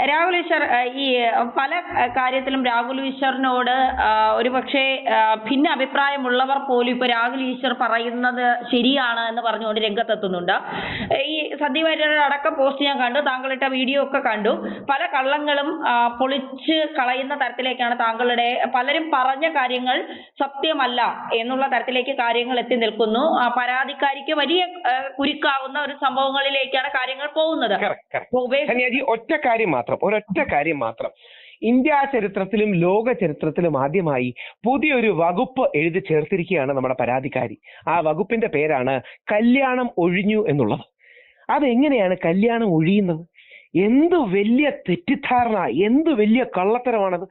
രാഹുൽ ഈശ്വർ ഈ പല കാര്യത്തിലും രാഹുൽ ഈശ്വറിനോട് ഒരുപക്ഷെ ഭിന്ന അഭിപ്രായമുള്ളവർ പോലും ഇപ്പൊ രാഹുൽ ഈശ്വർ പറയുന്നത് ശരിയാണ് എന്ന് പറഞ്ഞുകൊണ്ട് രംഗത്തെത്തുന്നുണ്ട്. ഈ സന്ദീപ് വാര്യരുടെ അടക്കം പോസ്റ്റ് ഞാൻ കണ്ടു, താങ്കളിട്ട വീഡിയോ ഒക്കെ കണ്ടു. പല കള്ളങ്ങളും പൊളിച്ച് കളയുന്ന തരത്തിലേക്കാണ് താങ്കളുടെ പലരും പറഞ്ഞ കാര്യങ്ങൾ സത്യമല്ല എന്നുള്ള തരത്തിലേക്ക് കാര്യങ്ങൾ എത്തി നിൽക്കുന്നു. പരാതിക്കാരിക്ക് വലിയ കുരുക്കാവുന്ന ഒരു സംഭവങ്ങളിലേക്കാണ് കാര്യങ്ങൾ പോകുന്നത്. ഒരൊറ്റ കാര്യം മാത്രം ഇന്ത്യ ചരിത്രത്തിലും ലോക ചരിത്രത്തിലും ആദ്യമായി പുതിയൊരു വകുപ്പ് എഴുതി ചേർത്തിരിക്കുകയാണ് നമ്മുടെ പരാതിക്കാരി. ആ വകുപ്പിന്റെ പേരാണ് കല്യാണം ഒഴിഞ്ഞു എന്നുള്ളത്. അതെങ്ങനെയാണ് കല്യാണം ഒഴിയുന്നത്? എന്ത് വലിയ തെറ്റിദ്ധാരണ, എന്ത് വലിയ കള്ളത്തരമാണത്.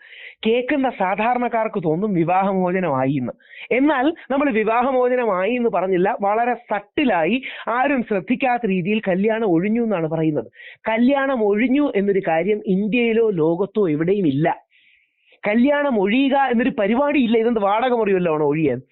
കേൾക്കുന്ന സാധാരണക്കാർക്ക് തോന്നും വിവാഹമോചനമായി എന്ന്. എന്നാൽ നമ്മൾ വിവാഹമോചനമായി എന്ന് പറഞ്ഞില്ല, വളരെ സട്ടിലായി ആരും ശ്രദ്ധിക്കാത്ത രീതിയിൽ കല്യാണം ഒഴിഞ്ഞു എന്നാണ് പറയുന്നത്. കല്യാണം ഒഴിഞ്ഞു എന്നൊരു കാര്യം ഇന്ത്യയിലോ ലോകത്തോ എവിടെയും ഇല്ല. കല്യാണം ഒഴിയുക എന്നൊരു പരിപാടി ഇല്ല. ഇതെന്ത് വാടക മുറിയല്ലോ ആണോ ഒഴിയാൻ?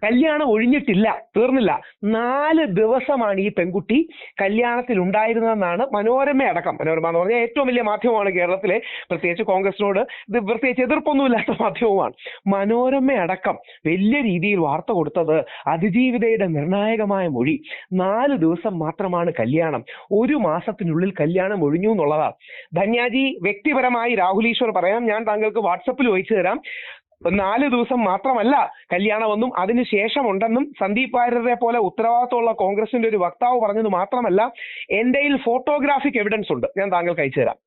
കല്യാണം ഒഴിഞ്ഞിട്ടില്ല, തീർന്നില്ല. 4 ദിവസമാണ് ഈ പെൺകുട്ടി കല്യാണത്തിൽ ഉണ്ടായിരുന്നതെന്നാണ് മനോരമ അടക്കം. മനോരമ എന്ന് പറഞ്ഞാൽ ഏറ്റവും വലിയ മാധ്യമമാണ് കേരളത്തിലെ, പ്രത്യേകിച്ച് കോൺഗ്രസിനോട് ഇത് പ്രത്യേകിച്ച് എതിർപ്പൊന്നുമില്ലാത്ത മാധ്യമമാണ്. മനോരമ അടക്കം വലിയ രീതിയിൽ വാർത്ത കൊടുത്തത് അതിജീവിതയുടെ നിർണായകമായ മൊഴി. 4 ദിവസം മാത്രമാണ് കല്യാണം, 1 മാസത്തിനുള്ളിൽ കല്യാണം ഒഴിഞ്ഞു എന്നുള്ളതാണ്. ധന്യാജി, വ്യക്തിപരമായി രാഹുൽ ഈശ്വർ പറയാം, ഞാൻ താങ്കൾക്ക് വാട്സപ്പിൽ അയച്ചു തരാം. 4 ദിവസം മാത്രമല്ല കല്യാണമെന്നും അതിനുശേഷം ഉണ്ടെന്നും സന്ദീപ് വാര്യരെ പോലെ ഉത്തരവാദിത്തമുള്ള കോൺഗ്രസിന്റെ ഒരു വക്താവ് പറഞ്ഞത് മാത്രമല്ല, എന്റെ ഫോട്ടോഗ്രാഫിക് എവിഡൻസ് ഉണ്ട്, ഞാൻ താങ്കൾക്ക് അയച്ചു തരാം.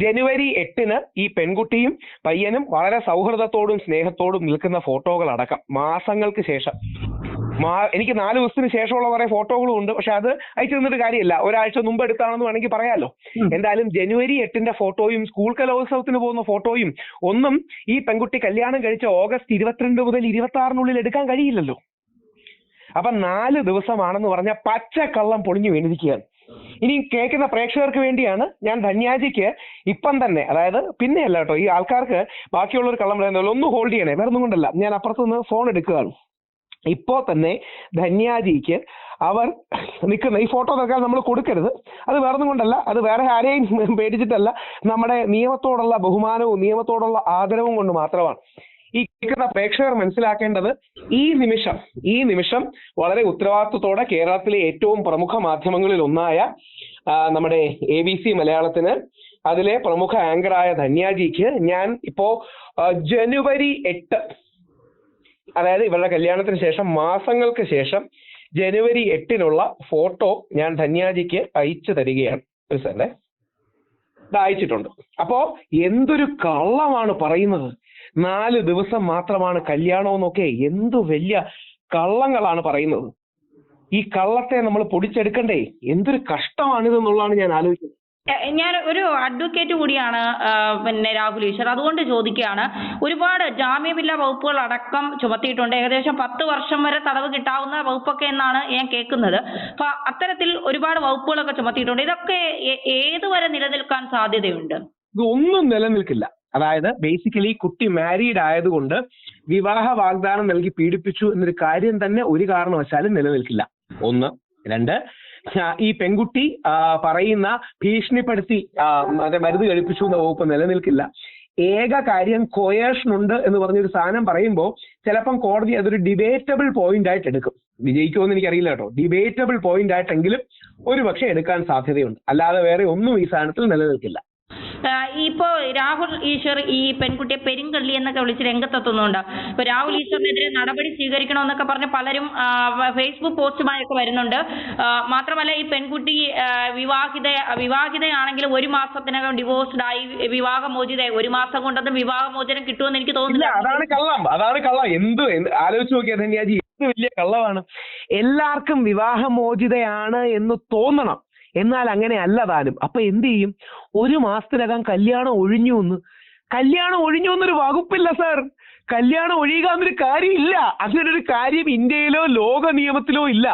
ജനുവരി 8-ന് ഈ പെൺകുട്ടിയും പയ്യനും വളരെ സൗഹൃദത്തോടും സ്നേഹത്തോടും നിൽക്കുന്ന ഫോട്ടോകൾ അടക്കം മാസങ്ങൾക്ക് ശേഷം, എനിക്ക് 4 ദിവസത്തിന് ശേഷമുള്ള കുറെ ഫോട്ടോകളും ഉണ്ട്. പക്ഷെ അത് അയച്ചു തന്നിട്ട് കാര്യമില്ല, ഒരാഴ്ച മുമ്പ് എടുത്താണെന്ന് വേണമെങ്കിൽ പറയാലോ. എന്തായാലും ജനുവരി 8-ന്റെ ഫോട്ടോയും സ്കൂൾ കലോത്സവത്തിന് പോകുന്ന ഫോട്ടോയും ഒന്നും ഈ പെൺകുട്ടി കല്യാണം കഴിച്ച ഓഗസ്റ്റ് 22 മുതൽ 26-നുള്ളിൽ എടുക്കാൻ കഴിയില്ലല്ലോ. അപ്പൊ 4 ദിവസമാണെന്ന് പറഞ്ഞ പച്ചക്കള്ളം പൊളിഞ്ഞു വീണിരിക്കുകയാണ്. ഇനി കേൾക്കുന്ന പ്രേക്ഷകർക്ക് വേണ്ടിയാണ് ഞാൻ ധന്യാജിക്ക് ഇപ്പം തന്നെ, അതായത് പിന്നെയല്ല കേട്ടോ, ഈ ആൾക്കാർക്ക് ബാക്കിയുള്ള ഒരു കള്ളം പറയുന്നത് ഒന്ന് ഹോൾഡ് ചെയ്യണേ, വേറെ ഒന്നും കൊണ്ടല്ല, ഞാൻ അപ്പുറത്തുനിന്ന് ഫോൺ എടുക്കുകയാണ്. ഇപ്പോ തന്നെ ധന്യാജിക്ക് അവർ നിൽക്കുന്ന ഈ ഫോട്ടോ നോക്കാൻ നമ്മൾ കൊടുക്കരുത്. അത് വേറൊന്നും കൊണ്ടല്ല, അത് വേറെ ആരെയും പേടിച്ചിട്ടല്ല, നമ്മുടെ നിയമത്തോടുള്ള ബഹുമാനവും നിയമത്തോടുള്ള ആദരവും കൊണ്ട് മാത്രമാണ്. ഈ കേൾക്കുന്ന പ്രേക്ഷകർ മനസ്സിലാക്കേണ്ടത്, ഈ നിമിഷം വളരെ ഉത്തരവാദിത്വത്തോടെ കേരളത്തിലെ ഏറ്റവും പ്രമുഖ മാധ്യമങ്ങളിൽ ഒന്നായ നമ്മുടെ ABC മലയാളത്തിന് അതിലെ പ്രമുഖ ആങ്കറായ ധന്യാജിക്ക് ഞാൻ ഇപ്പോ ജനുവരി 8, അതായത് ഇവരുടെ കല്യാണത്തിന് ശേഷം മാസങ്ങൾക്ക് ശേഷം ജനുവരി 8-നുള്ള ഫോട്ടോ ഞാൻ ധന്യാജിക്ക് അയച്ചു തരികയാണ്. ഒരു സെക്കൻഡ്, ഇത് അയച്ചിട്ടുണ്ട്. അപ്പോ എന്തൊരു കള്ളമാണ് പറയുന്നത്. 4 ദിവസം മാത്രമാണ് കല്യാണമെന്നൊക്കെ എന്തു വലിയ കള്ളങ്ങളാണ് പറയുന്നത്. ഈ കള്ളത്തെ നമ്മൾ പൊടിച്ചെടുക്കണ്ടേ? എന്തൊരു കഷ്ടമാണിതെന്നുള്ളതാണ് ഞാൻ ആലോചിക്കുന്നത്. ഞാൻ ഒരു അഡ്വക്കേറ്റ് കൂടിയാണ് പിന്നെ രാഹുൽ ഈശ്വർ, അതുകൊണ്ട് ചോദിക്കുകയാണ്. ഒരുപാട് ജാമ്യമില്ലാ വകുപ്പുകൾ അടക്കം ചുമത്തിയിട്ടുണ്ട്. ഏകദേശം 10 വർഷം വരെ തടവ് കിട്ടാവുന്ന വകുപ്പൊക്കെ എന്നാണ് ഞാൻ കേൾക്കുന്നത്. അപ്പൊ അത്തരത്തിൽ ഒരുപാട് വകുപ്പുകളൊക്കെ ചുമത്തിയിട്ടുണ്ട്. ഇതൊക്കെ ഏതുവരെ നിലനിൽക്കാൻ സാധ്യതയുണ്ട്? ഇതൊന്നും നിലനിൽക്കില്ല. അതായത് ബേസിക്കലി കുട്ടി മാരീഡ് ആയതുകൊണ്ട് വിവാഹ വാഗ്ദാനം നൽകി പീഡിപ്പിച്ചു എന്നൊരു കാര്യം തന്നെ ഒരു കാരണവശാലും നിലനിൽക്കില്ല. 1. 2, ഈ പെൺകുട്ടി പറയുന്ന ഭീഷണിപ്പെടുത്തി മരുന്ന് കഴിപ്പിച്ചു എന്ന വകുപ്പ് നിലനിൽക്കില്ല. ഏക കാര്യം കൊയേഷൻ ഉണ്ട് എന്ന് പറഞ്ഞൊരു സാധനം പറയുമ്പോൾ ചിലപ്പം കോടതി അതൊരു ഡിബേറ്റബിൾ പോയിന്റ് ആയിട്ട് എടുക്കും. വിജയിക്കുമെന്ന് എനിക്കറിയില്ല കേട്ടോ. ഡിബേറ്റബിൾ പോയിന്റ് ആയിട്ടെങ്കിലും ഒരുപക്ഷെ എടുക്കാൻ സാധ്യതയുണ്ട്. അല്ലാതെ വേറെ ഒന്നും ഈ സാധനത്തിൽ നിലനിൽക്കില്ല. ഇപ്പോ രാഹുൽ ഈശ്വർ ഈ പെൺകുട്ടിയെ പെരുങ്കള്ളി എന്നൊക്കെ വിളിച്ച് രംഗത്തെത്തുന്നുണ്ട്. ഇപ്പൊ രാഹുൽ ഈശ്വറിനെതിരെ നടപടി സ്വീകരിക്കണമെന്നൊക്കെ പറഞ്ഞ് പലരും ഫേസ്ബുക്ക് പോസ്റ്റുമായൊക്കെ വരുന്നുണ്ട്. മാത്രമല്ല ഈ പെൺകുട്ടി വിവാഹിതയാണെങ്കിൽ 1 മാസത്തിനകം ഡിവോഴ്സ്ഡ് ആയി വിവാഹമോചിത, 1 മാസം കൊണ്ടൊന്നും വിവാഹമോചനം കിട്ടുമെന്ന് എനിക്ക് തോന്നുന്നില്ല. അതാണ് കള്ളം. എന്ത് ആലോചിച്ച് നോക്കിയാൽ ധന്യാജി, എന്ത് വലിയ കള്ളമാണ്. എല്ലാവർക്കും വിവാഹമോചിതയാണ് എന്ന് തോന്നണം, എന്നാൽ അങ്ങനെ അല്ല താനും. അപ്പൊ എന്ത് ചെയ്യും? 1 മാസത്തിനകം കല്യാണം ഒഴിഞ്ഞു എന്നൊരു വകുപ്പില്ല സാർ. കല്യാണം ഒഴിയുക എന്നൊരു കാര്യമില്ല. അങ്ങനൊരു കാര്യം ഇന്ത്യയിലോ ലോക നിയമത്തിലോ ഇല്ല.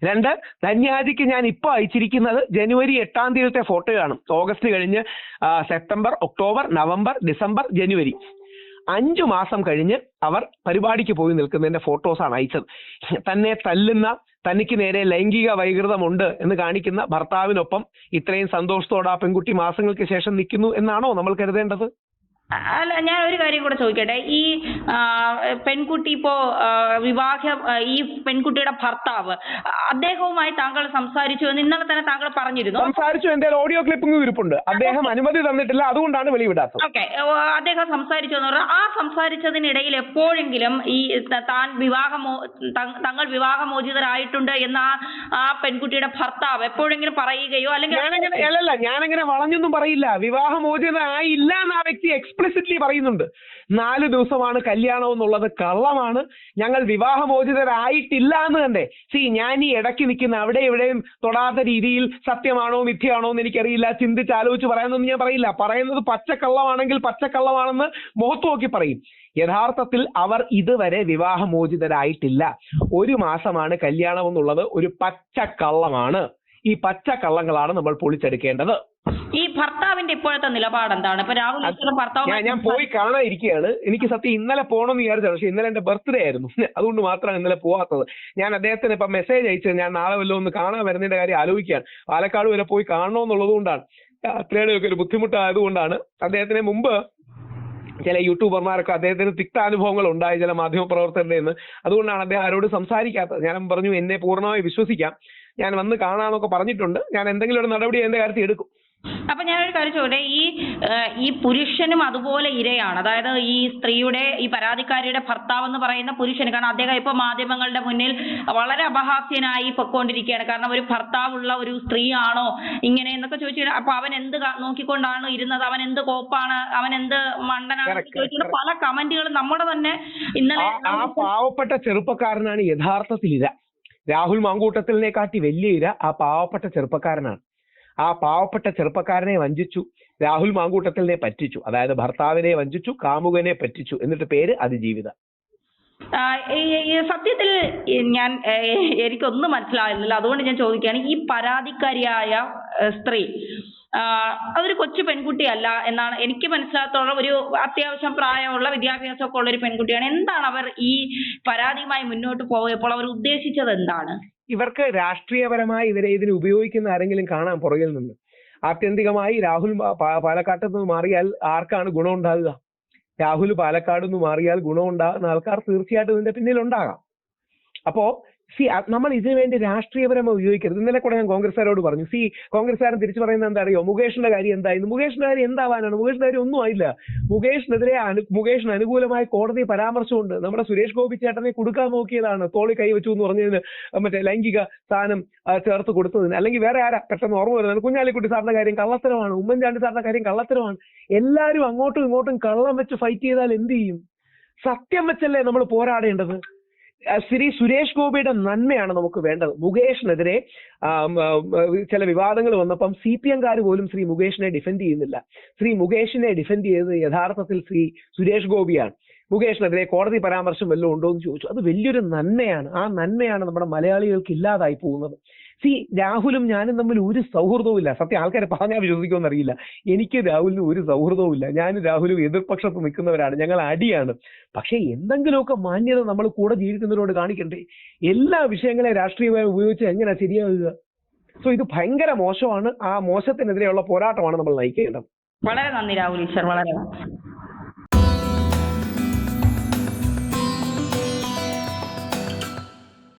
2, ധന്യാജിക്ക് ഞാൻ ഇപ്പൊ അയച്ചിരിക്കുന്നത് ജനുവരി 8-ാം തീയതിത്തെ ഫോട്ടോയാണ്. ഓഗസ്റ്റ് കഴിഞ്ഞ് സെപ്റ്റംബർ, ഒക്ടോബർ, നവംബർ, ഡിസംബർ, ജനുവരി 5 മാസം കഴിഞ്ഞ് അവർ പരിപാടിക്ക് പോയി നിൽക്കുന്നതിന്റെ ഫോട്ടോസാണ് അയച്ചത്. തന്നെ തല്ലുന്ന, തനിക്ക് നേരെ ലൈംഗിക വൈകൃതമുണ്ട് എന്ന് കാണിക്കുന്ന ഭർത്താവിനൊപ്പം ഇത്രയും സന്തോഷത്തോടെ ആ പെൺകുട്ടി മാസങ്ങൾക്ക് ശേഷം നിൽക്കുന്നു എന്നാണോ നമ്മൾ കരുതേണ്ടത്? അല്ല, ഞാൻ ഒരു കാര്യം കൂടെ ചോദിക്കട്ടെ. ഈ പെൺകുട്ടി ഇപ്പോ ഈ പെൺകുട്ടിയുടെ ഭർത്താവ് അദ്ദേഹവുമായി താങ്കൾ സംസാരിച്ചു എന്ന് ഇന്നലെ തന്നെ താങ്കൾ പറഞ്ഞിരുന്നു. സംസാരിച്ചു, എന്റെ ഓഡിയോ ക്ലിപ്പിംഗ് ഇരിപ്പുണ്ട്. അദ്ദേഹം അനുമതി തന്നിട്ടില്ല, അതുകൊണ്ടാണ് വെളിവിടാത്തത്. ഓക്കെ, അദ്ദേഹം സംസാരിച്ചു എന്ന് പറഞ്ഞാൽ ആ സംസാരിച്ചതിനിടയിൽ എപ്പോഴെങ്കിലും ഈ തങ്ങൾ വിവാഹമോചിതരായിട്ടുണ്ട് എന്ന ആ പെൺകുട്ടിയുടെ ഭർത്താവ് എപ്പോഴെങ്കിലും പറയുകയോ അല്ലെങ്കിൽ ഞാനങ്ങനെ വളഞ്ഞൊന്നും പറയില്ല. വിവാഹമോചിതരായില്ല എന്ന് ആ വ്യക്തി എക്സ്പ്ലിസിറ്റ്ലി പറയുന്നുണ്ട്. 4 ദിവസമാണ് കല്യാണം എന്നുള്ളത് കള്ളമാണ്. ഞങ്ങൾ വിവാഹമോചിതരായിട്ടില്ല എന്ന് തന്നെ. ഞാൻ ഈ ഇടയ്ക്ക് നിൽക്കുന്ന അവിടെ എവിടെയും തൊടാത്ത രീതിയിൽ സത്യമാണോ മിഥ്യയാണോ എന്ന് എനിക്കറിയില്ല, ചിന്തിച്ചാലോചിച്ച് പറയാനൊന്നും ഞാൻ പറയില്ല. പറയുന്നത് പച്ചക്കള്ളമാണെങ്കിൽ പച്ചക്കള്ളമാണെന്ന് മുഖത്ത് നോക്കി പറയും. യഥാർത്ഥത്തിൽ അവർ ഇതുവരെ വിവാഹമോചിതരായിട്ടില്ല. 1 മാസമാണ് കല്യാണം എന്നുള്ളത് ഒരു പച്ചക്കള്ളമാണ്. ഈ പച്ചക്കള്ളങ്ങളാണ് നമ്മൾ പൊളിച്ചെടുക്കേണ്ടത്. ഈ ഭർത്താവിന്റെ ഇപ്പോഴത്തെ നിലപാട് എന്താണ്? ഇപ്പൊ രാഹുൽ ഭർത്താവ് ഞാൻ പോയി കാണാതിരിക്കുകയാണ്. എനിക്ക് സത്യം ഇന്നലെ പോകണമെന്ന് വിചാരിച്ചത്, പക്ഷെ ഇന്നലെ എന്റെ ബർത്ത്ഡേ ആയിരുന്നു. അതുകൊണ്ട് മാത്രമാണ് ഇന്നലെ പോകാത്തത്. ഞാൻ അദ്ദേഹത്തിന് ഇപ്പൊ മെസ്സേജ് അയച്ചത് ഞാൻ നാളെ വല്ലതും ഒന്ന് കാണാൻ വരുന്നതിന്റെ കാര്യം ആലോചിക്കുകയാണ്. പാലക്കാട് വരെ പോയി കാണണമെന്നുള്ളത് കൊണ്ടാണ്, അത്രയുടെ ഒരു ബുദ്ധിമുട്ടായതുകൊണ്ടാണ്. അദ്ദേഹത്തിന് മുമ്പ് ചില യൂട്യൂബർമാരൊക്കെ അദ്ദേഹത്തിന് തിക്താനുഭവങ്ങൾ ഉണ്ടായി ചില മാധ്യമപ്രവർത്തകരുടെ നിന്ന്. അതുകൊണ്ടാണ് അദ്ദേഹം ആരോട് സംസാരിക്കാത്തത്. ഞാൻ പറഞ്ഞു എന്നെ പൂർണ്ണമായി വിശ്വസിക്കാം, ഞാൻ വന്ന് കാണാമെന്നൊക്കെ പറഞ്ഞിട്ടുണ്ട്. ഞാൻ എന്തെങ്കിലും ഒരു നടപടി എന്റെ കാര്യത്തിൽ എടുക്കും. അപ്പൊ ഞാനൊരു കാര്യം ചോദിക്കട്ടെ, ഈ പുരുഷനും അതുപോലെ ഇരയാണ്. അതായത് ഈ സ്ത്രീയുടെ, ഈ പരാതിക്കാരിയുടെ ഭർത്താവ് എന്ന് പറയുന്ന പുരുഷന്, കാരണം അദ്ദേഹം ഇപ്പൊ മാധ്യമങ്ങളുടെ മുന്നിൽ വളരെ അപഹാസ്യനായി പൊക്കോണ്ടിരിക്കുകയാണ്. കാരണം ഒരു ഭർത്താവുള്ള ഒരു സ്ത്രീയാണോ ഇങ്ങനെ എന്നൊക്കെ ചോദിച്ചു. അപ്പൊ അവൻ എന്ത് നോക്കിക്കൊണ്ടാണ് ഇരുന്നത്, അവൻ എന്ത് കോപ്പാണ്, അവൻ എന്ത് മണ്ടനാണ് ചോദിച്ചുകൊണ്ട് പല കമന്റുകളും നമ്മുടെ തന്നെ ഇന്നലെ. ആ പാവപ്പെട്ട ചെറുപ്പക്കാരനാണ് യഥാർത്ഥത്തിൽ ഇര. രാഹുൽ മാങ്കൂട്ടത്തിലിനെക്കാട്ടി വലിയ ഇര ആ പാവപ്പെട്ട ചെറുപ്പക്കാരനാണ്. ആ പാവപ്പെട്ട ചെറുപ്പക്കാരനെ വഞ്ചിച്ചു, രാഹുൽ മാങ്കൂട്ടത്തിലിനെ പറ്റിച്ചു. അതായത് ഭർത്താവിനെ വഞ്ചിച്ചു, കാമുകനെ പറ്റിച്ചു, എന്നിട്ട് പേര് അതിജീവിത. സത്യത്തിൽ എനിക്കൊന്നും മനസ്സിലാകുന്നില്ല. അതുകൊണ്ട് ഞാൻ ചോദിക്കുകയാണ്, ഈ പരാതിക്കാരിയായ സ്ത്രീ അതൊരു കൊച്ചു പെൺകുട്ടിയല്ല എന്നാണ് എനിക്ക് മനസ്സിലാകത്തുള്ള. ഒരു അത്യാവശ്യം പ്രായമുള്ള വിദ്യാഭ്യാസമൊക്കെ ഉള്ള ഒരു പെൺകുട്ടിയാണ്. എന്താണ് അവർ ഈ പരാതിയുമായി മുന്നോട്ട് പോയപ്പോൾ അവർ ഉദ്ദേശിച്ചത് എന്താണ്? ഇവർക്ക് രാഷ്ട്രീയപരമായി ഇതിന് ഉപയോഗിക്കുന്ന ആരെങ്കിലും കാണാൻ പുറകിൽ നിന്ന്. ആത്യന്തികമായി രാഹുൽ പാലക്കാട്ട് നിന്ന് മാറിയാൽ ആർക്കാണ് ഗുണമുണ്ടാകുക? രാഹുൽ പാലക്കാട് നിന്ന് മാറിയാൽ ഗുണമുണ്ടാകുന്ന ആൾക്കാർ തീർച്ചയായിട്ടും ഇതിന്റെ പിന്നിലുണ്ടാകാം. അപ്പോ നമ്മൾ ഇതിനു വേണ്ടി രാഷ്ട്രീയപരമായി ഉപയോഗിക്കരുത്. ഇന്നലെ കൂടെ ഞാൻ കോൺഗ്രസ്സുകാരോട് പറഞ്ഞു. കോൺഗ്രസ്സുകാരൻ തിരിച്ചു പറയുന്നത് എന്താ അറിയോ? മുകേഷിന്റെ കാര്യം എന്തായിരുന്നു? മുകേഷിന്റെ കാര്യം എന്താവാനാണ്? മുകേഷിന്റെ കാര്യം ഒന്നും ആയില്ല. മുകേഷിന് അനുകൂലമായ കോടതി പരാമർശമുണ്ട്. നമ്മുടെ സുരേഷ് ഗോപി ചേട്ടനെ കൊടുക്കാൻ നോക്കിയതാണ്, തോളി കൈവച്ചു എന്ന് പറഞ്ഞതിന്, മറ്റേ ലൈംഗിക സ്ഥാനം ചേർത്ത് കൊടുത്തതിന്. അല്ലെങ്കിൽ വേറെ ആരാ പെട്ടെന്ന് ഓർമ്മ വരുന്നത്? കുഞ്ഞാലിക്കുട്ടി സാറിന്റെ കാര്യം കള്ളത്തരമാണ്, ഉമ്മൻചാണ്ടി സാറിന്റെ കാര്യം കള്ളത്തരമാണ്. എല്ലാവരും അങ്ങോട്ടും ഇങ്ങോട്ടും കള്ളം വെച്ച് ഫൈറ്റ് ചെയ്താൽ എന്ത് ചെയ്യും? സത്യം വെച്ചല്ലേ നമ്മൾ പോരാടേണ്ടത്? ശ്രീ സുരേഷ് ഗോപിയുടെ നന്മയാണ് നമുക്ക് വേണ്ടത്. മുകേഷിനെതിരെ ചില വിവാദങ്ങൾ വന്നപ്പം CPM-കാർ പോലും ശ്രീ മുകേഷിനെ ഡിഫെൻഡ് ചെയ്യുന്നില്ല. ശ്രീ മുകേഷിനെ ഡിഫെൻഡ് ചെയ്തത് യഥാർത്ഥത്തിൽ ശ്രീ സുരേഷ് ഗോപിയാണ്. മുകേഷിനെതിരെ കോടതി പരാമർശം വല്ലതും ഉണ്ടോ എന്ന് ചോദിച്ചു. അത് വലിയൊരു നന്മയാണ്. ആ നന്മയാണ് നമ്മുടെ മലയാളികൾക്ക് ഇല്ലാതായി പോകുന്നത്. രാഹുലും ഞാനും തമ്മിൽ ഒരു സൗഹൃദവും ഇല്ല. സത്യം ആൾക്കാരെ പറഞ്ഞാൽ വിശ്വസിക്കുമെന്ന് അറിയില്ല. എനിക്ക് രാഹുലിന് ഒരു സൗഹൃദവും ഇല്ല. ഞാനും രാഹുലും എതിർപക്ഷത്ത് നിൽക്കുന്നവരാണ്. ഞങ്ങൾ അടിയാണ്. പക്ഷെ എന്തെങ്കിലുമൊക്കെ മാന്യത നമ്മൾ കൂടെ ജീവിക്കുന്നവരോട് കാണിക്കണ്ടേ? എല്ലാ വിഷയങ്ങളെ രാഷ്ട്രീയമായി ഉപയോഗിച്ച് എങ്ങനെയാ ശരിയാവുക? ഇത് ഭയങ്കര മോശമാണ്. ആ മോശത്തിനെതിരെയുള്ള പോരാട്ടമാണ് നമ്മൾ നയിക്കേണ്ടത്. വളരെ നന്ദി രാഹുൽ ഈശ്വർ, വളരെ നന്ദി.